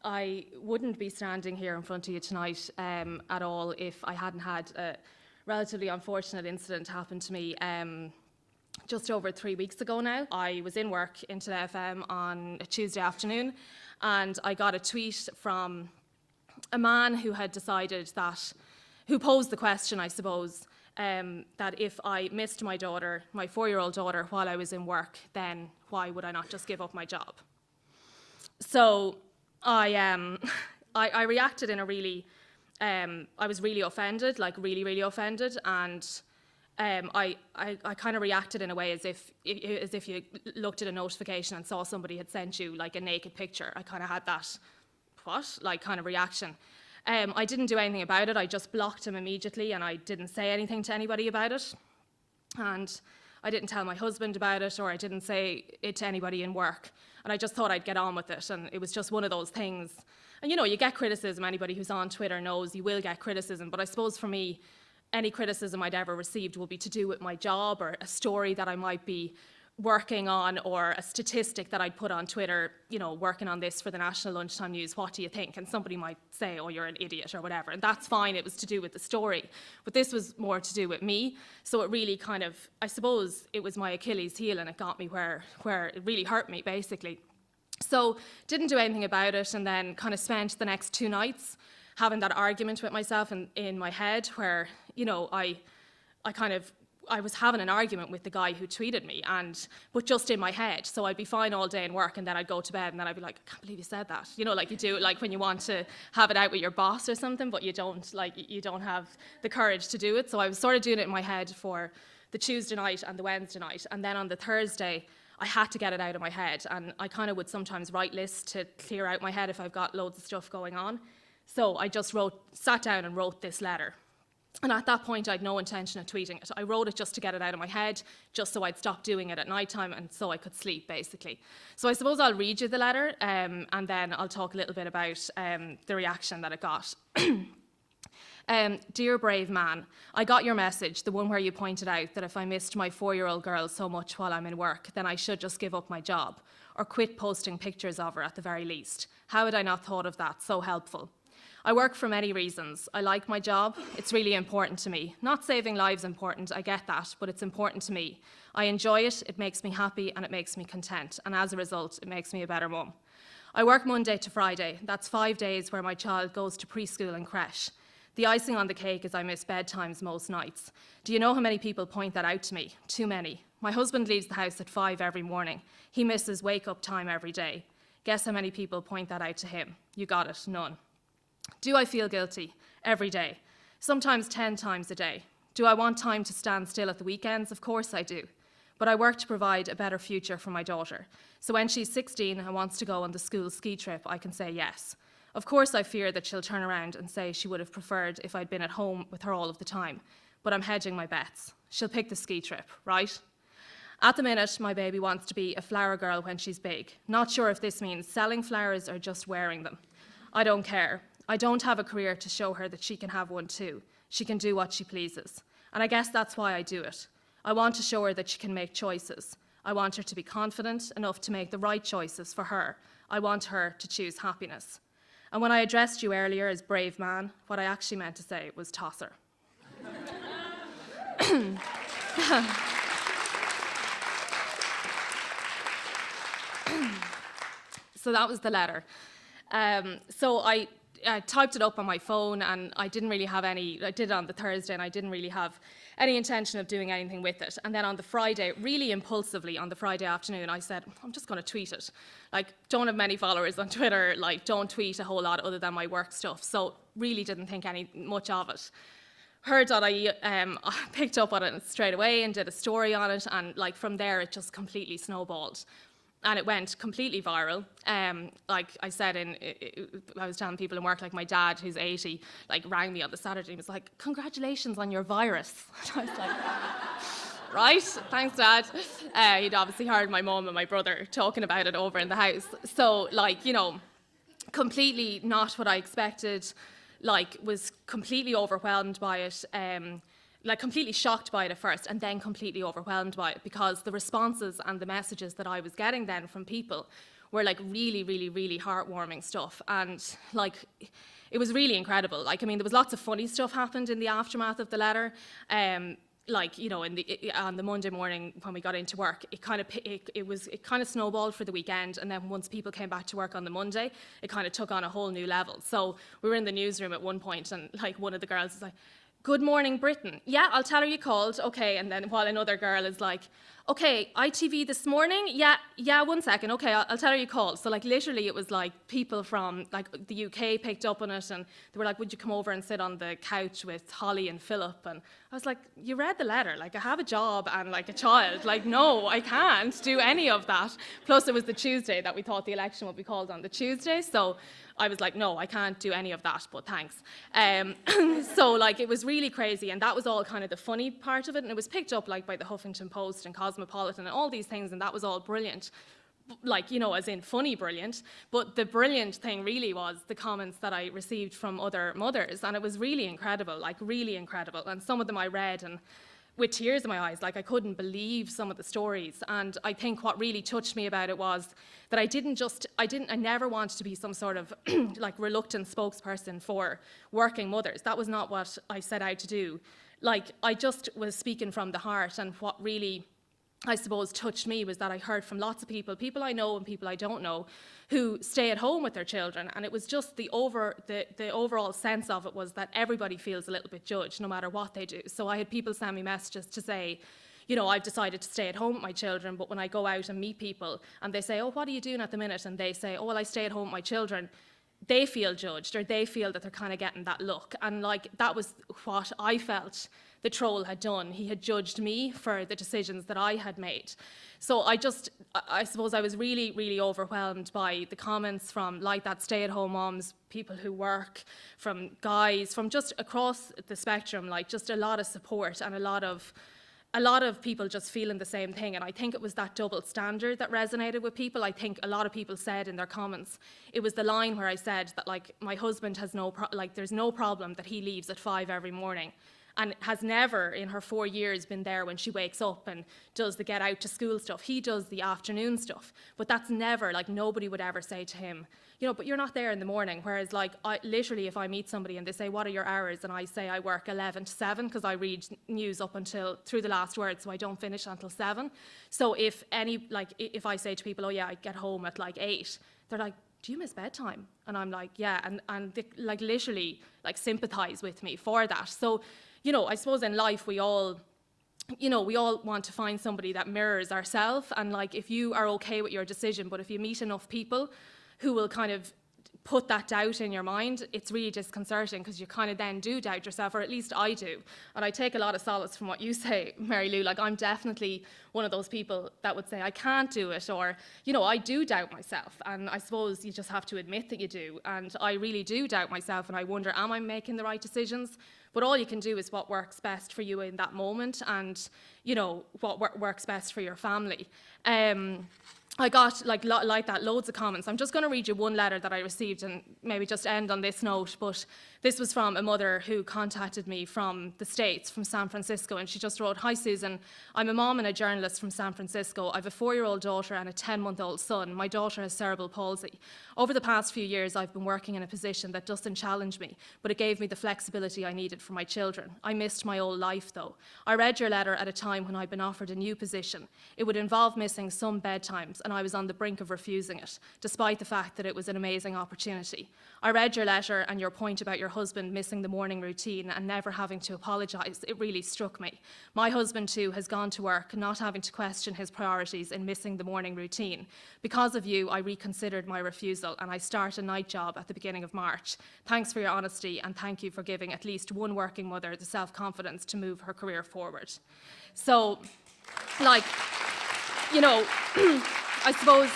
I wouldn't be standing here in front of you tonight at all if I hadn't had a relatively unfortunate incident happen to me just over 3 weeks ago now. I was in work in Today FM on a Tuesday afternoon, and I got a tweet from a man who had decided that, who posed the question, I suppose, that if I missed my daughter, my 4-year-old daughter, while I was in work, then why would I not just give up my job? So I reacted in a really, I was really offended, like really offended, and I kind of reacted in a way as if you looked at a notification and saw somebody had sent you like a naked picture. I kind of had that, what, like kind of reaction. I didn't do anything about it. I just blocked him immediately, and I didn't say anything to anybody about it. And I didn't tell my husband about it, or I didn't say it to anybody in work. And I just thought I'd get on with it, and it was just one of those things. And you know, you get criticism. Anybody who's on Twitter knows you will get criticism. But I suppose for me, any criticism I'd ever received will be to do with my job, or a story that I might be working on, or a statistic that I'd put on Twitter, you know, working on this for the National Lunchtime News, what do you think? And somebody might say, oh, you're an idiot or whatever, and that's fine, it was to do with the story. But this was more to do with me, so it really kind of, I suppose it was my Achilles heel, and it got me where it really hurt me, basically. So didn't do anything about it, and then kind of spent the next 2 nights having that argument with myself in my head, where, you know, I was having an argument with the guy who tweeted me, but just in my head. So I'd be fine all day in work, and then I'd go to bed, and then I'd be like, I can't believe you said that. You know, like you do, like when you want to have it out with your boss or something, but you don't have the courage to do it. So I was sort of doing it in my head for the Tuesday night and the Wednesday night, and then on the Thursday, I had to get it out of my head, and I kind of would sometimes write lists to clear out my head if I've got loads of stuff going on. So I just sat down and wrote this letter. And at that point, I had no intention of tweeting it. I wrote it just to get it out of my head, just so I'd stop doing it at night time and so I could sleep, basically. So I suppose I'll read you the letter, and then I'll talk a little bit about the reaction that it got. Dear brave man, I got your message, the one where you pointed out that if I missed my 4-year-old girl so much while I'm in work, then I should just give up my job, or quit posting pictures of her at the very least. How had I not thought of that? So helpful. I work for many reasons. I like my job. It's really important to me. Not saving lives important, I get that, but it's important to me. I enjoy it, it makes me happy, and it makes me content. And as a result, it makes me a better mum. I work Monday to Friday. That's 5 days where my child goes to preschool and creche. The icing on the cake is I miss bedtimes most nights. Do you know how many people point that out to me? Too many. My husband leaves the house at 5 every morning. He misses wake-up time every day. Guess how many people point that out to him? You got it, none. Do I feel guilty? Every day. Sometimes 10 times a day. Do I want time to stand still at the weekends? Of course I do. But I work to provide a better future for my daughter. So when she's 16 and wants to go on the school ski trip, I can say yes. Of course I fear that she'll turn around and say she would have preferred if I'd been at home with her all of the time. But I'm hedging my bets. She'll pick the ski trip, right? At the minute, my baby wants to be a flower girl when she's big. Not sure if this means selling flowers or just wearing them. I don't care. I don't have a career to show her that she can have one too. She can do what she pleases. And I guess that's why I do it. I want to show her that she can make choices. I want her to be confident enough to make the right choices for her. I want her to choose happiness. And when I addressed you earlier as brave man, what I actually meant to say was tosser. So that was the letter. So I typed it up on my phone, and I did it on the Thursday, and I didn't really have any intention of doing anything with it. And then on the Friday, really impulsively on the Friday afternoon, I said, I'm just going to tweet it. Like, don't have many followers on Twitter, like, don't tweet a whole lot other than my work stuff. So really didn't think much of it. Her.ie picked up on it straight away and did a story on it, and like from there it just completely snowballed. And it went completely viral. Like I said, I was telling people in work, like my dad, who's 80, like rang me on the Saturday and was like, congratulations on your virus. I was like, right, thanks Dad. He'd obviously heard my mum and my brother talking about it over in the house. So like, you know, completely not what I expected, like was completely overwhelmed by it. Like completely shocked by it at first, and then completely overwhelmed by it, because the responses and the messages that I was getting then from people were like really, really, really heartwarming stuff. And like, it was really incredible. Like, I mean, there was lots of funny stuff happened in the aftermath of the letter. Like, you know, on the Monday morning when we got into work, it kind of snowballed for the weekend, and then once people came back to work on the Monday, it kind of took on a whole new level. So we were in the newsroom at one point, and like one of the girls was like, "Good morning, Britain. Yeah, I'll tell her you called. Okay." And then while another girl is like, "Okay, ITV this morning. Yeah, 1 second. Okay, I'll tell her you called." So like literally it was like people from like the UK picked up on it, and they were like, "Would you come over and sit on the couch with Holly and Philip?" And I was like, "You read the letter. Like, I have a job and like a child. Like, no, I can't do any of that." Plus it was the Tuesday that we thought the election would be called on, the Tuesday. So I was like, no, I can't do any of that, but thanks. So like it was really crazy, and that was all kind of the funny part of it, and it was picked up like by the Huffington Post and Cosmopolitan and all these things, and that was all brilliant. Like, you know, as in funny brilliant, but the brilliant thing really was the comments that I received from other mothers, and it was really incredible, like really incredible. And some of them I read and with tears in my eyes, like I couldn't believe some of the stories. And I think what really touched me about it was that I never wanted to be some sort of like reluctant spokesperson for working mothers. That was not what I set out to do. Like, I just was speaking from the heart, and what really, I suppose, touched me was that I heard from lots of people I know and people I don't know, who stay at home with their children. And it was just the overall sense of it was that everybody feels a little bit judged no matter what they do. So I had people send me messages to say, you know, I've decided to stay at home with my children, but when I go out and meet people and they say, "Oh, what are you doing at the minute?" And they say, "Oh, well, I stay at home with my children," they feel judged, or they feel that they're kind of getting that look. And like, that was what I felt the troll had done. He had judged me for the decisions that I had made. So I suppose I was really, really overwhelmed by the comments from like that stay-at-home moms, people who work, from guys, from just across the spectrum, like just a lot of support and a lot of people just feeling the same thing. And I think it was that double standard that resonated with people. I think a lot of people said in their comments, it was the line where I said that like my husband has there's no problem that he leaves at 5 every morning, and has never in her 4 years been there when she wakes up and does the get out to school stuff. He does the afternoon stuff, but that's never, like, nobody would ever say to him, you know, "But you're not there in the morning." Whereas like, I literally, if I meet somebody and they say, "What are your hours?" and I say I work 11 to 7 because I read news up until through the last word, so I don't finish until 7. So if I say to people, "Oh yeah, I get home at like 8, they're like, "Do you miss bedtime?" And I'm like, "Yeah," and they like literally like sympathize with me for that. So, you know, I suppose in life we all want to find somebody that mirrors ourselves, and like, if you are okay with your decision, but if you meet enough people who will kind of put that doubt in your mind, it's really disconcerting, because you kind of then do doubt yourself, or at least I do. And I take a lot of solace from what you say, Mary Lou. Like, I'm definitely one of those people that would say I can't do it, or, you know, I do doubt myself. And I suppose you just have to admit that you do. And I really do doubt myself, and I wonder, am I making the right decisions? But all you can do is what works best for you in that moment, and, you know, what works best for your family. I got like that loads of comments. I'm just going to read you one letter that I received and maybe just end on this note. But this was from a mother who contacted me from the States, from San Francisco, and she just wrote, "Hi Susan, I'm a mom and a journalist from San Francisco. I have a 4-year-old daughter and a 10-month-old son. My daughter has cerebral palsy. Over the past few years, I've been working in a position that doesn't challenge me, but it gave me the flexibility I needed for my children. I missed my old life though. I read your letter at a time when I'd been offered a new position. It would involve missing some bedtimes, and I was on the brink of refusing it, despite the fact that it was an amazing opportunity. I read your letter and your point about your husband missing the morning routine and never having to apologise. It really struck me. My husband too has gone to work, not having to question his priorities in missing the morning routine. Because of you, I reconsidered my refusal and I start a night job at the beginning of March. Thanks for your honesty, and thank you for giving at least one working mother the self-confidence to move her career forward." So, like, you know, I suppose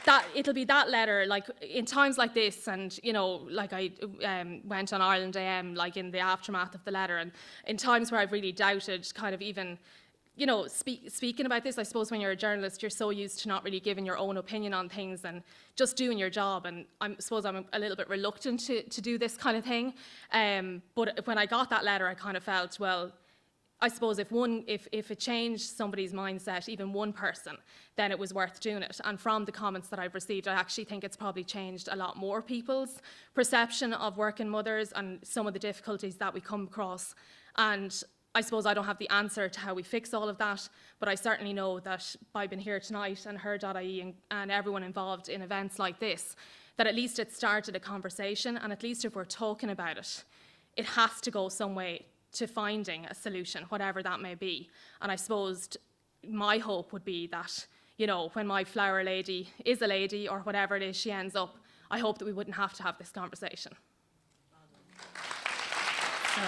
that it'll be that letter, like, in times like this, and, you know, like, I went on Ireland AM, like, in the aftermath of the letter, and in times where I've really doubted kind of even, you know, speaking about this. I suppose when you're a journalist, you're so used to not really giving your own opinion on things and just doing your job, and I suppose I'm a little bit reluctant to do this kind of thing. But when I got that letter, I kind of felt, well, I suppose if it changed somebody's mindset, even one person, then it was worth doing it. And from the comments that I've received, I actually think it's probably changed a lot more people's perception of working mothers and some of the difficulties that we come across. And I suppose I don't have the answer to how we fix all of that, but I certainly know that by being here tonight and Her.ie and everyone involved in events like this, that at least it started a conversation, and at least if we're talking about it, it has to go some way to finding a solution, whatever that may be. And I suppose my hope would be that, you know, when my flower lady is a lady or whatever it is she ends up, I hope that we wouldn't have to have this conversation. So.